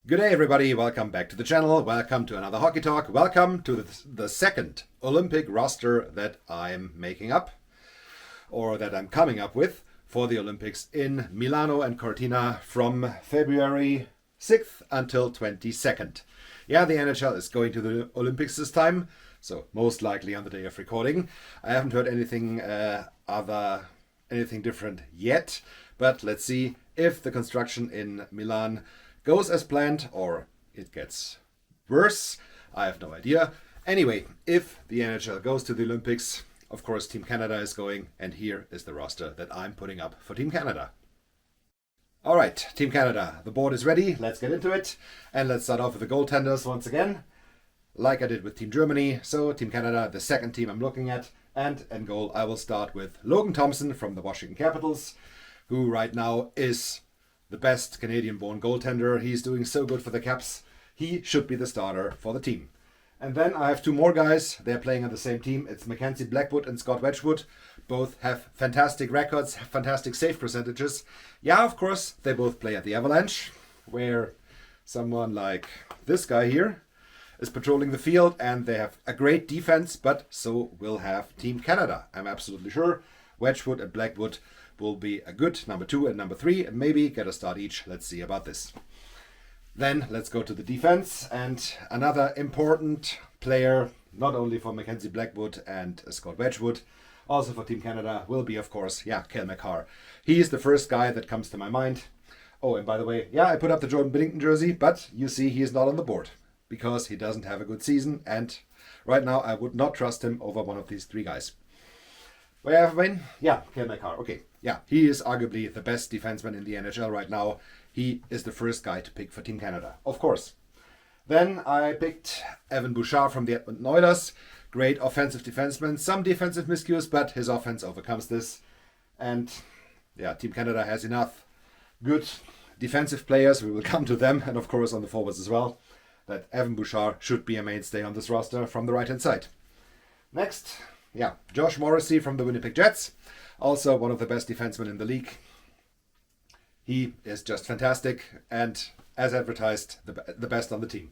Good day, everybody. Welcome back to the channel. Welcome to another Hockey Talk. Welcome to the second Olympic roster that I'm making up, or that I'm coming up with, for the Olympics in Milano and Cortina from February 6th until 22nd. Yeah, the NHL is going to the Olympics this time, so most likely on the day of recording. I haven't heard anything different yet, but let's see if the construction in Milan goes as planned or it gets worse. I have no idea. Anyway, if the NHL goes to the Olympics, of course Team Canada is going, and here is the roster that I'm putting up for Team Canada. Alright, Team Canada, the board is ready. Let's get into it. And let's start off with the goaltenders once again, like I did with Team Germany. So Team Canada, the second team I'm looking at. And in goal, I will start with Logan Thompson from the Washington Capitals, who right now is the best Canadian-born goaltender. He's doing so good for the Caps. He should be the starter for the team. And then I have two more guys. They're playing on the same team. It's Mackenzie Blackwood and Scott Wedgwood. Both have fantastic records, fantastic save percentages. Yeah, of course, they both play at the Avalanche, where someone like this guy here is patrolling the field, and they have a great defense, but so will have Team Canada. I'm absolutely sure Wedgwood and Blackwood will be a good number 2 and number 3, and maybe get a start each. Let's see about this. Then let's go to the defense, and another important player, not only for Mackenzie Blackwood and Scott Wedgwood, also for Team Canada, will be, of course, Cale Makar. He is the first guy that comes to my mind. Oh, and by the way, I put up the Jordan Binnington jersey, but you see he is not on the board because he doesn't have a good season, and right now I would not trust him over one of these three guys. Where have I been? Cale Makar. Okay. He is arguably the best defenseman in the NHL right now. He is the first guy to pick for Team Canada, of course. Then I picked Evan Bouchard from the Edmonton Oilers. Great offensive defenseman. Some defensive miscues, but his offense overcomes this. And Team Canada has enough good defensive players. We will come to them, and of course on the forwards as well, that Evan Bouchard should be a mainstay on this roster from the right-hand side. Next, Josh Morrissey from the Winnipeg Jets. Also one of the best defensemen in the league. He is just fantastic, and as advertised, the best on the team.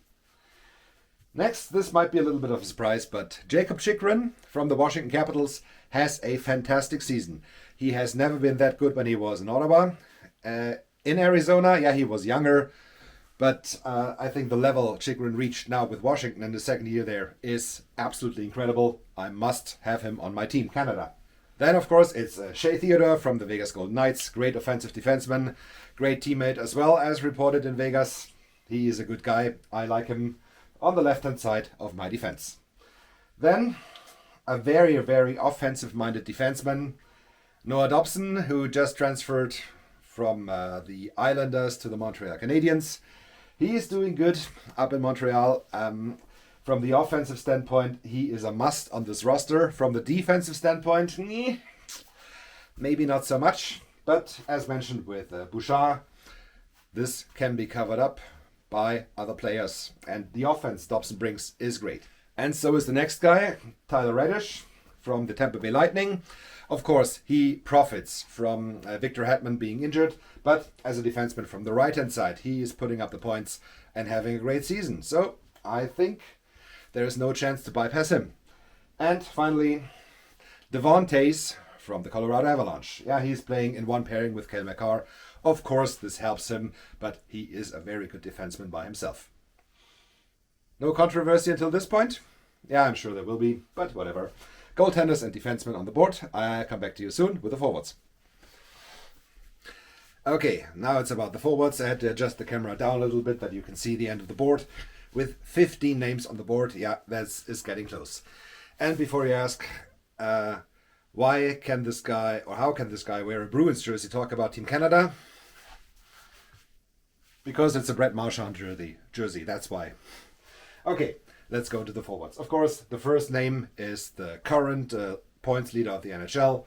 Next, this might be a little bit of a surprise, but Jacob Chychrun from the Washington Capitals has a fantastic season. He has never been that good when he was in Ottawa. In Arizona, he was younger, but I think the level Chychrun reached now with Washington in the second year there is absolutely incredible. I must have him on my team, Canada. Then, of course, it's Shea Theodore from the Vegas Golden Knights. Great offensive defenseman, great teammate as well, as reported in Vegas. He is a good guy. I like him on the left-hand side of my defense. Then, a very, very offensive-minded defenseman, Noah Dobson, who just transferred from the Islanders to the Montreal Canadiens. He is doing good up in Montreal. From the offensive standpoint, he is a must on this roster. From the defensive standpoint, maybe not so much. But as mentioned with Bouchard, this can be covered up by other players. And the offense Dobson brings is great. And so is the next guy, Tyler Reddish from the Tampa Bay Lightning. Of course, he profits from Victor Hedman being injured. But as a defenseman from the right-hand side, he is putting up the points and having a great season. So I think there is no chance to bypass him. And finally, Devon Toews from the Colorado Avalanche. He's playing in one pairing with Cale Makar. Of course, this helps him, but he is a very good defenseman by himself. No controversy until this point? I'm sure there will be, but whatever. Goaltenders and defensemen on the board. I'll come back to you soon with the forwards. Okay, now it's about the forwards. I had to adjust the camera down a little bit that you can see the end of the board. With 15 names on the board, that is getting close. And before you ask, why can this guy, or how can this guy wear a Bruins jersey talk about Team Canada? Because it's a Brett Marchand jersey, that's why. Okay, let's go to the forwards. Of course, the first name is the current points leader of the NHL,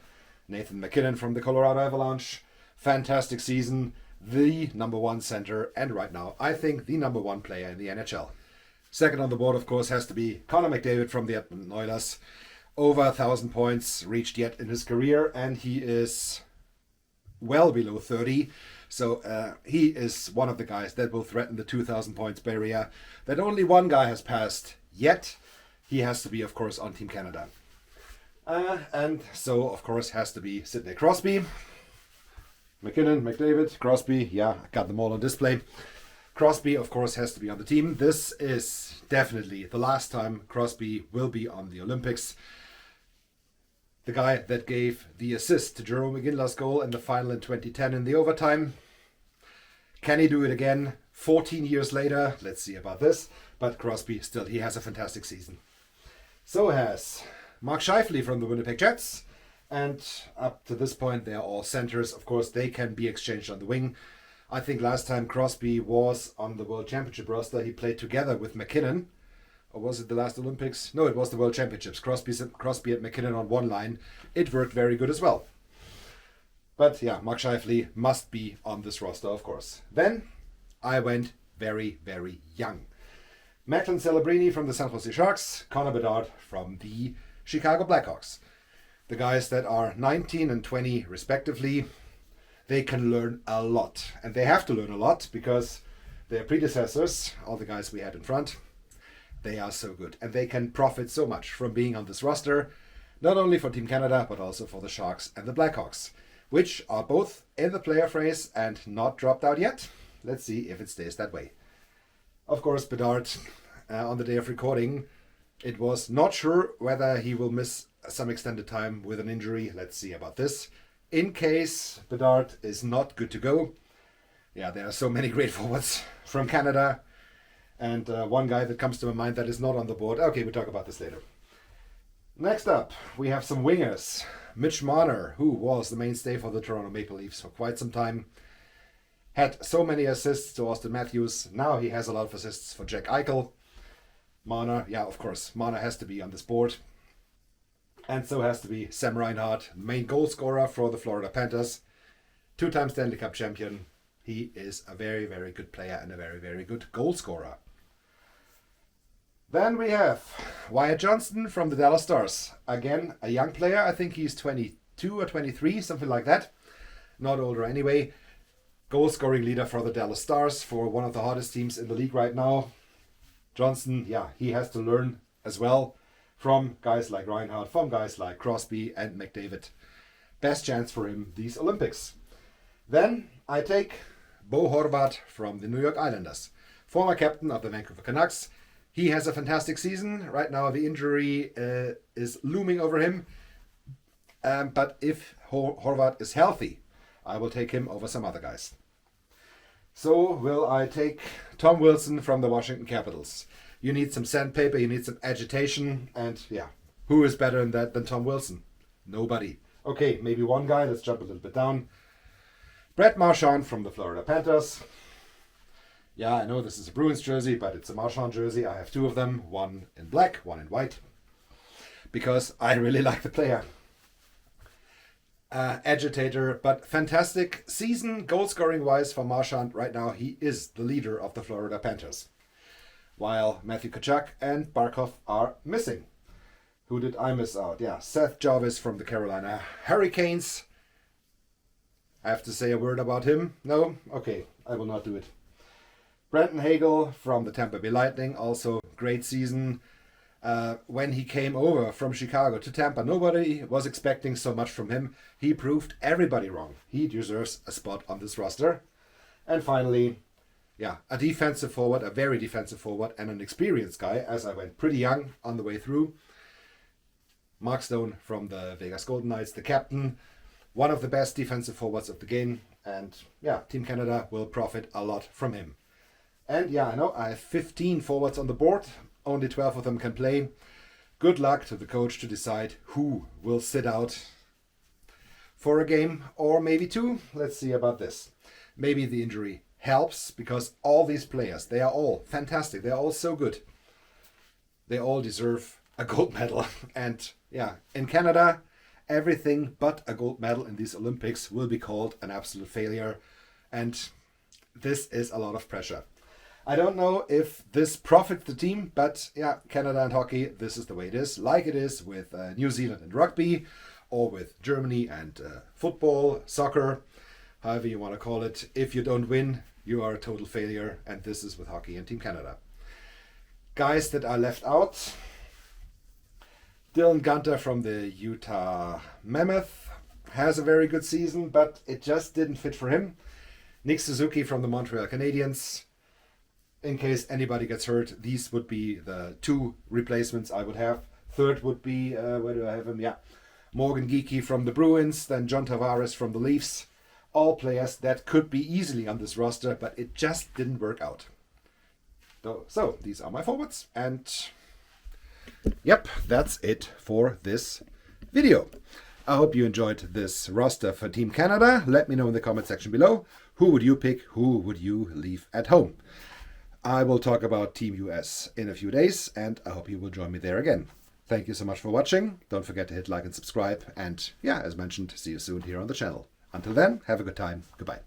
Nathan MacKinnon from the Colorado Avalanche. Fantastic season, the number 1 center, and right now, I think the number 1 player in the NHL. Second on the board, of course, has to be Connor McDavid from the Edmonton Oilers. Over 1,000 points reached yet in his career, and he is well below 30. So he is one of the guys that will threaten the 2,000 points barrier that only one guy has passed yet. He has to be, of course, on Team Canada. And so, of course, has to be Sidney Crosby. McKinnon, McDavid, Crosby. Yeah, I got them all on display. Crosby, of course, has to be on the team. This is definitely the last time Crosby will be on the Olympics. The guy that gave the assist to Jerome McGinley's goal in the final in 2010 in the overtime. Can he do it again 14 years later? Let's see about this. But Crosby, still, he has a fantastic season. So has Mark Scheifele from the Winnipeg Jets. And up to this point, they are all centers. Of course, they can be exchanged on the wing. I think last time Crosby was on the World Championship roster, he played together with McKinnon. Or was it the last Olympics? No, it was the World Championships. Crosby and McKinnon on one line. It worked very good as well. But yeah, Mark Scheifele must be on this roster, of course. Then I went very, very young. Macklin Celebrini from the San Jose Sharks. Connor Bedard from the Chicago Blackhawks. The guys that are 19 and 20 respectively, they can learn a lot. And they have to learn a lot because their predecessors, all the guys we had in front, they are so good. And they can profit so much from being on this roster, not only for Team Canada, but also for the Sharks and the Blackhawks, which are both in the playoff race and not dropped out yet. Let's see if it stays that way. Of course, Bedard, on the day of recording, it was not sure whether he will miss some extended time with an injury. Let's see about this. In case Bedard is not good to go. Yeah, there are so many great forwards from Canada. And one guy that comes to my mind that is not on the board. Okay, we'll talk about this later. Next up, we have some wingers. Mitch Marner, who was the mainstay for the Toronto Maple Leafs for quite some time. Had so many assists to Austin Matthews. Now he has a lot of assists for Jack Eichel. Marner, yeah, of course, Marner has to be on this board. And so has to be Sam Reinhart, main goal scorer for the Florida Panthers. 2-time Stanley Cup champion. He is a very, very good player and a very, very good goal scorer. Then we have Wyatt Johnston from the Dallas Stars. Again, a young player. I think he's 22 or 23, something like that. Not older anyway. Goal scoring leader for the Dallas Stars, for one of the hottest teams in the league right now. Johnston, yeah, he has to learn as well from guys like Reinhardt, from guys like Crosby and McDavid. Best chance for him these Olympics. Then I take Bo Horvat from the New York Islanders. Former captain of the Vancouver Canucks. He has a fantastic season. Right now the injury is looming over him. But if Horvat is healthy, I will take him over some other guys. So will I take Tom Wilson from the Washington Capitals. You need some sandpaper, you need some agitation, and yeah, who is better than that than Tom Wilson? Nobody. Okay, maybe one guy, let's jump a little bit down. Brett Marchand from the Florida Panthers. Yeah, I know this is a Bruins jersey, but it's a Marchand jersey. I have two of them, one in black, one in white, because I really like the player. Agitator, but fantastic season goal scoring wise for Marchand. Right now he is the leader of the Florida Panthers, while Matthew Tkachuk and Barkov are missing. Who did I miss out? Yeah, Seth Jarvis from the Carolina Hurricanes. I have to say a word about him? No? Okay, I will not do it. Brandon Hagel from the Tampa Bay Lightning, also great season. When he came over from Chicago to Tampa, nobody was expecting so much from him. He proved everybody wrong. He deserves a spot on this roster. And finally, yeah, a defensive forward, a very defensive forward, and an experienced guy, as I went pretty young on the way through. Mark Stone from the Vegas Golden Knights, the captain, one of the best defensive forwards of the game. And yeah, Team Canada will profit a lot from him. And yeah, I know I have 15 forwards on the board. Only 12 of them can play. Good luck to the coach to decide who will sit out for a game or maybe two. Let's see about this. Maybe the injury helps because all these players, they are all fantastic. They are all so good. They all deserve a gold medal. And yeah, in Canada, everything but a gold medal in these Olympics will be called an absolute failure. And this is a lot of pressure. I don't know if this profits the team, but yeah, Canada and hockey, this is the way it is. Like it is with New Zealand and rugby, or with Germany and football, soccer. however you want to call it. If you don't win, you are a total failure, and this is with hockey and Team Canada. Guys that are left out: Dylan Gunter from the Utah Mammoth has a very good season, but it just didn't fit for him. Nick Suzuki from the Montreal Canadiens. In case anybody gets hurt, these would be the 2 replacements I would have. Third would be, where do I have him? Yeah, Morgan Geekie from the Bruins, then John Tavares from the Leafs. All players that could be easily on this roster, but it just didn't work out. So these are my forwards, and yep, that's it for this video. I hope you enjoyed this roster for Team Canada. Let me know in the comment section below. Who would you pick? Who would you leave at home? I will talk about Team US in a few days, and I hope you will join me there again. Thank you so much for watching. Don't forget to hit like and subscribe. And yeah, as mentioned, see you soon here on the channel. Until then, have a good time. Goodbye.